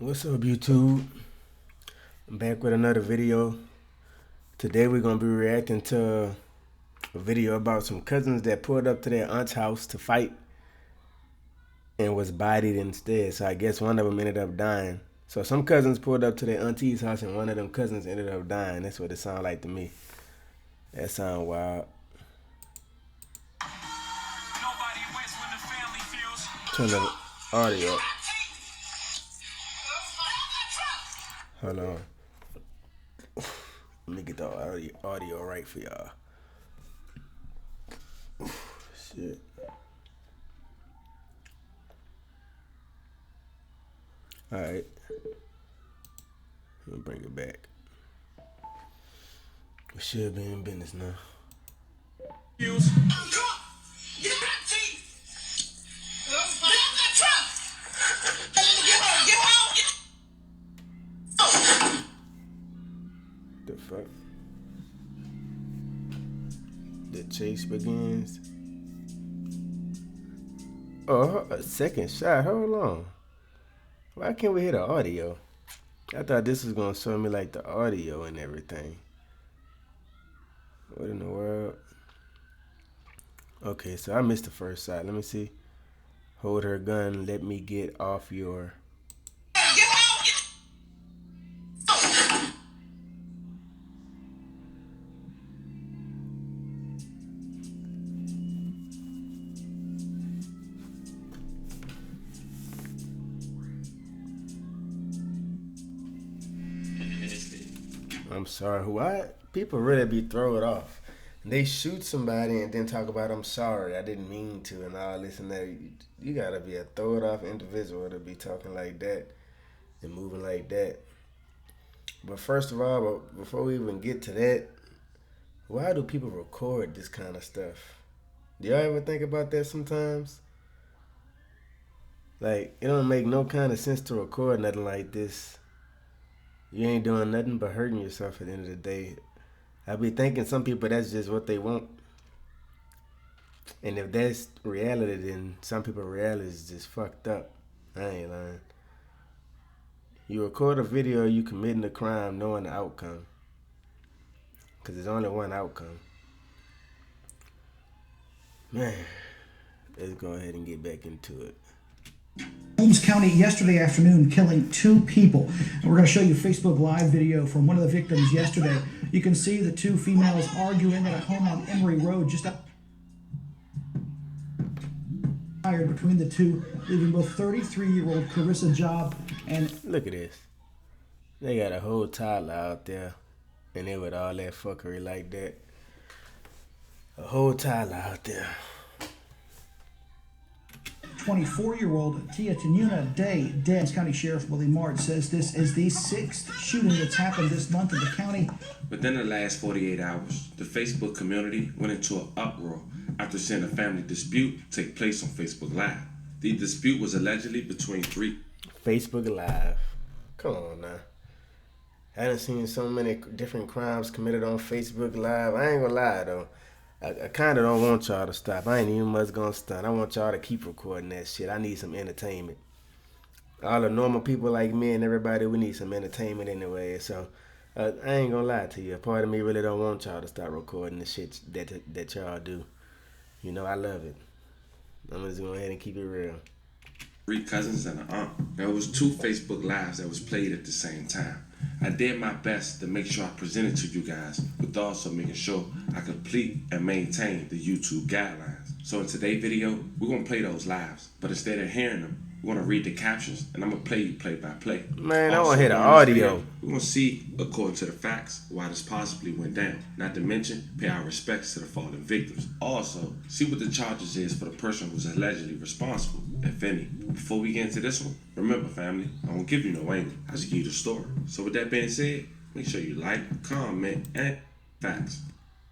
What's up, YouTube? I'm back with another video. Today we're gonna be reacting to a video about some cousins that pulled up to their aunt's house to fight and was bodied instead. So I guess one of them ended up dying. So some cousins pulled up to their auntie's house and one of them cousins ended up dying. That's what it sounded like to me. That sound wild. Turn the audio up. Hold on. Let me get the audio right for y'all. Shit. Alright. Let me bring it back. We should be in business now. The fuck? The chase begins. Oh, a second shot. Hold on. Why can't we hear the audio? I thought this was gonna show me like the audio and everything. What in the world? Okay, so I missed the first shot. Let me see. Hold her gun. Let me get off your. I'm sorry. Why people really be thrown off? They shoot somebody and then talk about I'm sorry, I didn't mean to, and all this and that. You gotta be a throw it off individual to be talking like that and moving like that. But first of all, before we even get to that, why do people record this kind of stuff? Do y'all ever think about that sometimes? Like, it don't make no kind of sense to record nothing like this. You ain't doing nothing but hurting yourself at the end of the day. I be thinking some people that's just what they want. And if that's reality, then some people's reality is just fucked up. I ain't lying. You record a video, you committing a crime knowing the outcome. Because there's only one outcome. Man, let's go ahead and get back into it. Holmes County yesterday afternoon killing 2 people. And we're going to show you a Facebook Live video from one of the victims yesterday. You can see the 2 females arguing at a home on Emory Road just up between the 2, leaving both 33-year-old Carissa Job and... Look at this. They got a whole toddler out there and they with all that fuckery like that. A whole toddler out there. 24-year-old Tia Tanuna Day. Dance County Sheriff Willie Mart says this is the 6th shooting that's happened this month in the county. Within the last 48 hours, the Facebook community went into an uproar after seeing a family dispute take place on Facebook Live. The dispute was allegedly between 3... Facebook Live. Come on now. I done seen so many different crimes committed on Facebook Live. I ain't gonna lie though. I kind of don't want y'all to stop. I ain't even much gonna stunt. I want y'all to keep recording that shit. I need some entertainment. All the normal people like me and everybody, we need some entertainment anyway. So I ain't gonna lie to you. A part of me really don't want y'all to start recording the shit that y'all do. You know, I love it. I'm just going to go ahead and keep it real. 3 cousins and an aunt. There was 2 Facebook Lives that was played at the same time. I did my best to make sure I presented to you guys, with also making sure I complete and maintain the YouTube guidelines. So in today's video, we're going to play those lives, but instead of hearing them, we're going to read the captions, and I'm going to play you play by play. Man, I want to hear the audio. We're going to see, according to the facts, why this possibly went down. Not to mention, pay our respects to the fallen victims. Also, see what the charges is for the person who's allegedly responsible, if any. Before we get into this one, remember family, I won't give you no angle. I just give you the story. So with that being said, make sure you like, comment, and facts.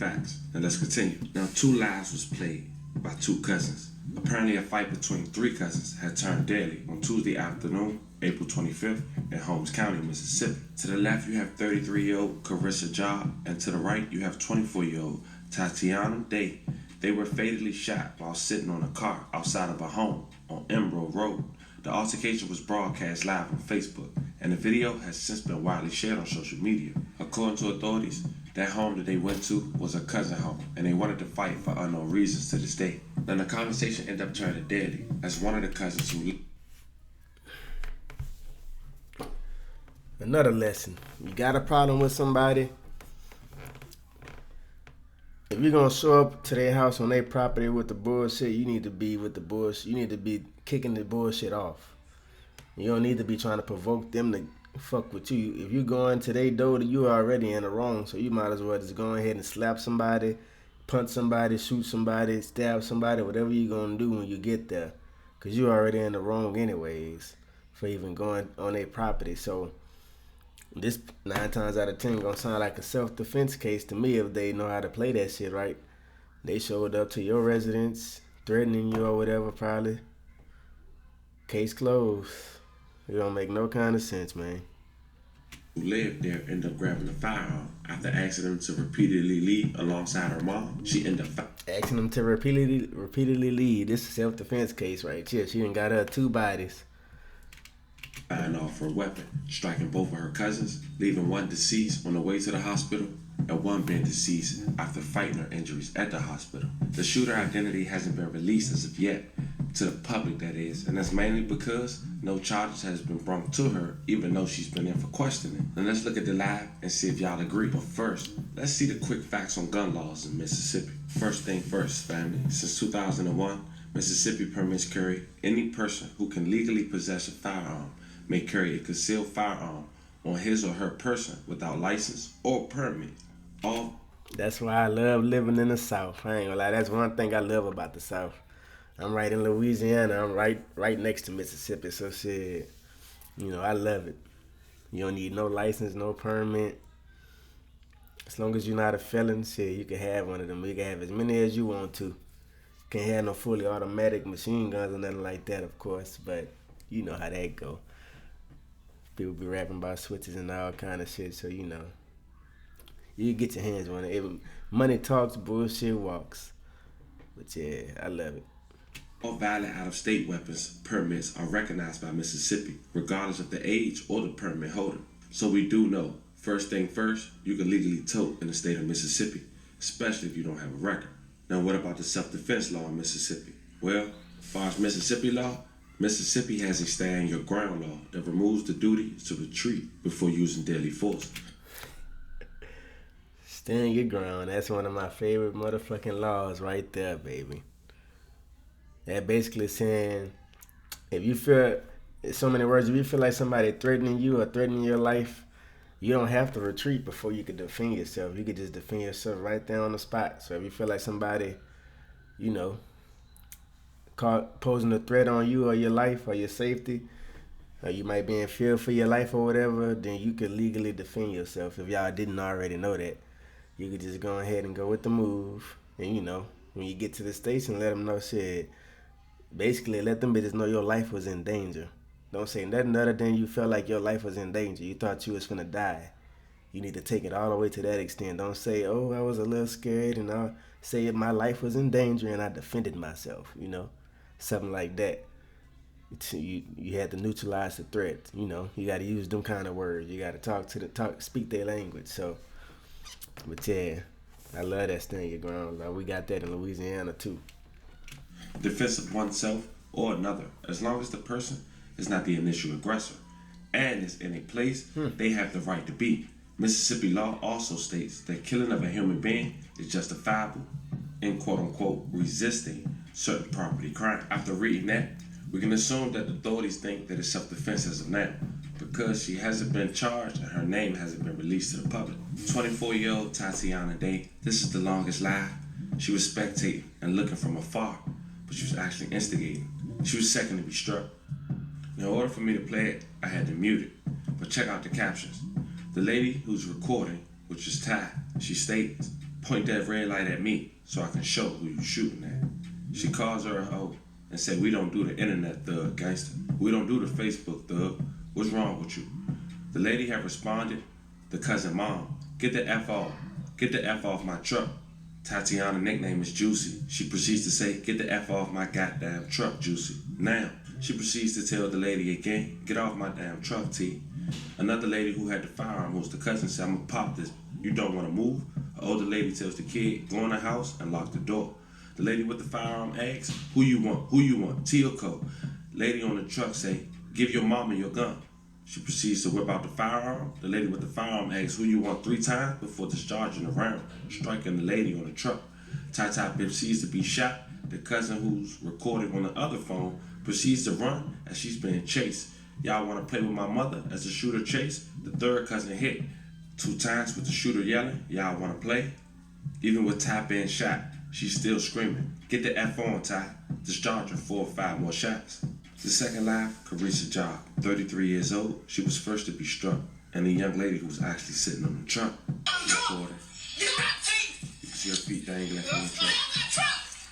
And let's continue. Now, 2 lives was played by 2 cousins. Apparently, a fight between 3 cousins had turned deadly on Tuesday afternoon, April 25th, in Holmes County, Mississippi. To the left, you have 33-year-old Carissa Job, and to the right, you have 24-year-old Tatiana Day. They were fatally shot while sitting on a car outside of a home on Emerald Road. The altercation was broadcast live on Facebook, and the video has since been widely shared on social media. According to authorities, that home that they went to was a cousin home, and they wanted to fight for unknown reasons to this day. Then the conversation ended up turning deadly, as one of the cousins who... Another lesson. You got a problem with somebody, if you're going to show up to their house on their property with the bullshit, you need to be with the bullshit. You need to be kicking the bullshit off. You don't need to be trying to provoke them to fuck with you. If you go into their door, you already in the wrong, so you might as well just go ahead and slap somebody, punch somebody, shoot somebody, stab somebody, whatever you're going to do when you get there. Because you already in the wrong anyways for even going on their property. So this 9 times out of 10 gonna sound like a self-defense case to me if they know how to play that shit right. They showed up to your residence, threatening you or whatever, probably. Case closed. It don't make no kind of sense, man. Who lived there ended up grabbing a firearm after asking them to repeatedly leave alongside her mom. She ended up asking them to repeatedly leave. This is a self-defense case right here. She done got her 2 bodies. Firing off her weapon, striking both of her cousins, leaving one deceased on the way to the hospital and one being deceased after fighting her injuries at the hospital. The shooter identity hasn't been released as of yet, to the public that is, and that's mainly because no charges has been brought to her, even though she's been in for questioning. And let's look at the live and see if y'all agree. But first, let's see the quick facts on gun laws in Mississippi. First thing first, family. Since 2001, Mississippi permits carry any person who can legally possess a firearm may carry a concealed firearm on his or her person without license or permit. That's why I love living in the South. I ain't gonna lie, that's one thing I love about the South. I'm right in Louisiana. I'm right next to Mississippi. So shit, I love it. You don't need no license, no permit. As long as you're not a felon, shit, you can have one of them. You can have as many as you want to. Can't have no fully automatic machine guns or nothing like that, of course. But you know how that go. People be rapping about switches and all kind of shit, so you get your hands on it. Money talks, bullshit walks. But yeah, I love it. All valid out-of-state weapons permits are recognized by Mississippi, regardless of the age or the permit holder. So we do know, first thing first, you can legally tote in the state of Mississippi, especially if you don't have a record. Now what about the self-defense law in Mississippi? Well, as far as Mississippi law, Mississippi has a stand your ground law that removes the duty to retreat before using deadly force. Stand your ground. That's one of my favorite motherfucking laws right there, baby. That basically saying, if you feel, in so many words, if you feel like somebody threatening you or threatening your life, you don't have to retreat before you can defend yourself. You can just defend yourself right there on the spot. So if you feel like somebody, posing a threat on you or your life or your safety, or you might be in fear for your life or whatever, then you could legally defend yourself. If y'all didn't already know that, you could just go ahead and go with the move. And when you get to the station, let them know shit. Basically, let them bitches know your life was in danger. Don't say nothing other than you felt like your life was in danger. You thought you was finna die. You need to take it all the way to that extent. Don't say, oh, I was a little scared, and I'll say my life was in danger and I defended myself, Something like that. You had to neutralize the threat. You got to use them kind of words. You got to speak their language. So, but yeah, I love that stand your ground. We got that in Louisiana too. Defense of oneself or another, as long as the person is not the initial aggressor and is in a place they have the right to be. Mississippi law also states that killing of a human being is justifiable in quote-unquote resisting certain property crime. After reading that, we can assume that the authorities think that it's self-defense as of now, because she hasn't been charged and her name hasn't been released to the public. 24-year-old Tatiana Day, this is the longest live. She was spectating and looking from afar, but she was actually instigating. She was second to be struck. In order for me to play it, I had to mute it, but check out the captions. The lady who's recording, which is Ty, she states, "Point that red light at me so I can show who you shooting at." She calls her a hoe and said, "We don't do the internet, thug gangster. We don't do the Facebook, thug. What's wrong with you?" The lady had responded, the cousin mom, "Get the F off. Get the F off my truck." Tatiana's nickname is Juicy. She proceeds to say, "Get the F off my goddamn truck, Juicy." Now, She proceeds to tell the lady again, "Get off my damn truck, T." Another lady who had the firearm, who's the cousin, said, "I'm gonna pop this. You don't wanna move?" An older lady tells the kid, "Go in the house and lock the door." The lady with the firearm asks, "Who you want? Who you want? T or Co?" Lady on the truck say, "Give your mama your gun." She proceeds to whip out the firearm. The lady with the firearm asks, "Who you want?" 3 times before discharging the round, striking the lady on the truck. Ty proceeds to be shot. The cousin, who's recorded on the other phone, proceeds to run as she's being chased. "Y'all want to play with my mother?" As the shooter chased, the third cousin hit 2 times with the shooter yelling, "Y'all want to play?" Even with Ty being shot, she's still screaming, "Get the F on, Ty." Discharge her 4 or 5 more shots. The second live, Carissa Job, 33 years old. She was first to be struck, and the young lady who was actually sitting on the truck. She recorded. You can see her feet dangling from the truck.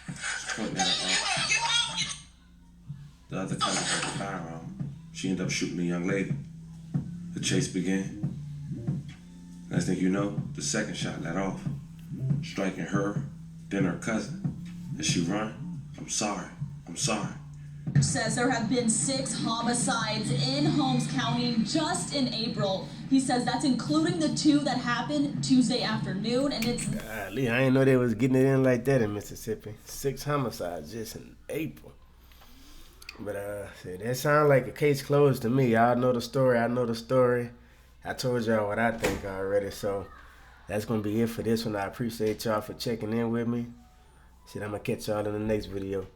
She's pointing at her arm. The other cousin had the firearm. She ended up shooting the young lady. The chase began. Next thing you know, the second shot let off, striking her, then her cousin. As she run, "I'm sorry, I'm sorry." Says there have been 6 homicides in Holmes County just in April. He says that's including the 2 that happened Tuesday afternoon, and it's... Golly, I didn't know they was getting it in like that in Mississippi. 6 homicides just in April. But that sounds like a case closed to me. Y'all know the story. I know the story. I told y'all what I think already. So that's gonna be it for this one. I appreciate y'all for checking in with me. Shit, I'm gonna catch y'all in the next video.